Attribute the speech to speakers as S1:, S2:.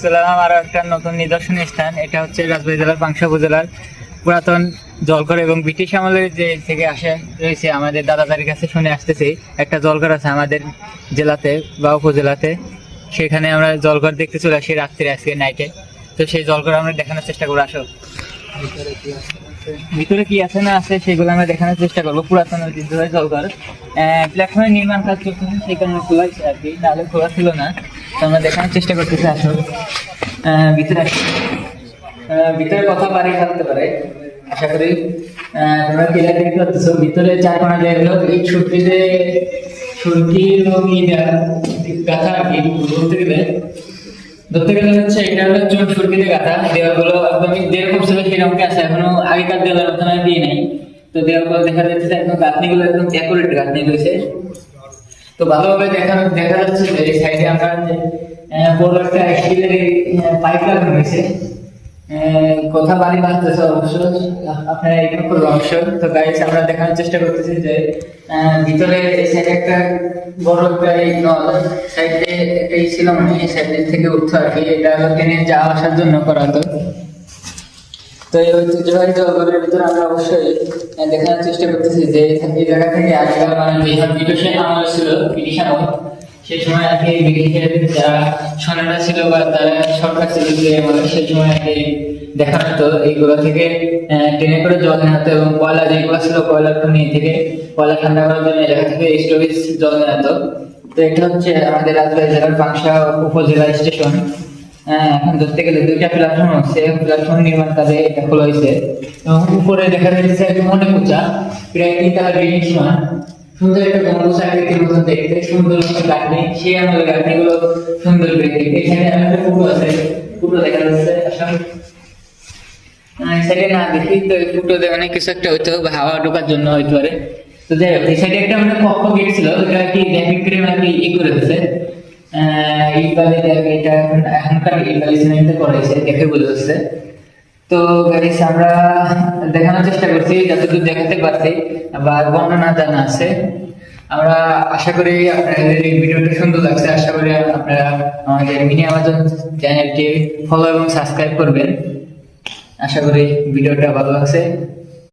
S1: চলে এলাম আরো একটা নতুন নিদর্শনীয় স্থান। এটা হচ্ছে রাজবাড়ী জেলার পাংশা উপজেলার পুরাতন জলঘর এবং ব্রিটিশ আমলের যে থেকে আসে রয়েছে। আমাদের দাদাদের কাছে শুনে আসতেছি একটা জলঘর আছে আমাদের জেলাতে বা উপজেলাতে। সেখানে আমরা জলঘর দেখতে চলে আসি রাত্রে, আজকে নাইটে। তো সেই জলঘর আমরা দেখানোর চেষ্টা করবো। আসো, ভিতরে কি আছে না আছে সেগুলো আমরা দেখানোর চেষ্টা করবো। পুরাতন ঐতিহ্যবাহী জলঘর, প্ল্যাটফর্মের নির্মাণ কাজ চলছে, সেই কারণে খোলা হয়েছে আর কি, নাহলে খোলা ছিল না। তো আমরা দেখানোর চেষ্টা করতেছি। আসো ভিতরে, ভিতরে কথা বাড়ি থাকতে পারে আশা করি। তোমরা ক্লিয়ার দেখতে পাচ্ছ ভিতরে চার কোণা জায়গা এই ছুটিতে সুরকির গাথা আর কি। ধরতে গেলে হচ্ছে এটা হলো চুন সুরকিতে গাথা। দেওয়ালগুলো একদমই যেরকম ছিল সেরকমই আছে, এখনো আগেকার দেওয়ালের মতন দিয়ে নাই। তো দেওয়ালগুলো দেখা যাচ্ছে একদম গাঁথনিগুলো একদম ডেকোরেট গাঁথনি রয়েছে। তো ভালোভাবে দেখা যাচ্ছে যে এই সাইডে আমরা বড় একটা স্টিলের পাইপ লাগানো হয়েছে। কথা বাড়ি বাঁধতেছে অবশ্য, আপনারা এখানে করবো অবশ্য। তো গাইস আমরা দেখানোর চেষ্টা করতেছি যে ভিতরে এই সাইডে একটা বড় একটা সাইডে এই ছিল, মানে এই সাইড থেকে উঠতো আর কি। এটা ট্রেনে যাওয়া আসার জন্য করা হতো। তো এই ঐতিহ্যবাহী জলঘরের ভিতরে আমরা অবশ্যই দেখানোর চেষ্টা করতেছি যে এই জায়গা থেকে আজকাল মানে ব্রিটিশ আমল ছিল, ব্রিটিশ আমল। সেই সময় আর কি ব্রিটিশের যারা সৈন্যরা ছিল বা তারা সরকার ছিল সেই সময় আর কি দেখা হতো এইগুলো থেকে ট্রেনে করে জল নেওয়া হতো। এবং কয়লা যেগুলো ছিল কয়লার খনি থেকে কয়লা ঠান্ডা করার জন্য এলাকা থেকে স্টোরেজ জল নেওয়া হতো। তো এটা হচ্ছে আমাদের রাজবাড়ী জেলার পাংশা উপজেলা স্টেশন। এখন ধরতে গেলে দুইটা প্ল্যাটফর্ম আছে, প্ল্যাটফর্ম নির্মাণ কাজে এটা খোলা হয়েছে। এবং উপরে দেখা যাচ্ছে একদম অনেক উঁচা, প্রায় 3 তলা বিল্ডিং সমান। সুন্দর একটা গম্বুজ আকৃতির মতন দেখতে, সুন্দর গাঁথনি, সেই আমলের গাঁথনিগুলো সুন্দর দেখতে। এখানে একটা ফুটো আছে, ফুটো দেখা যাচ্ছে। সাইডে না দেখি তো ফুটো দিয়ে অনেক কিছু একটা হইতো, হাওয়া ঢোকার জন্য হইতে পারে। তো যাই হোক, এই সাইডে একটা মানে কক্ষ গেট ছিল, ওটা আর কি র্যাপিড করে আর কি করে দিচ্ছে। এটা এখনকার ইটবালি সিমেন্টে করেছে, দেখে বোঝা যাচ্ছে। তো গাইস আমরা দেখানোর চেষ্টা করছি যতদূর দেখাতে পারছি বা বর্ণনা জানা আছে। আমরা আশা করি আপনাদের এই ভিডিওটা সুন্দর লাগছে। আশা করি আপনারা আমাদের মিনি আমাজন চ্যানেলটি ফলো এবং সাবস্ক্রাইব করবেন। আশা করি ভিডিওটা ভালো লাগছে।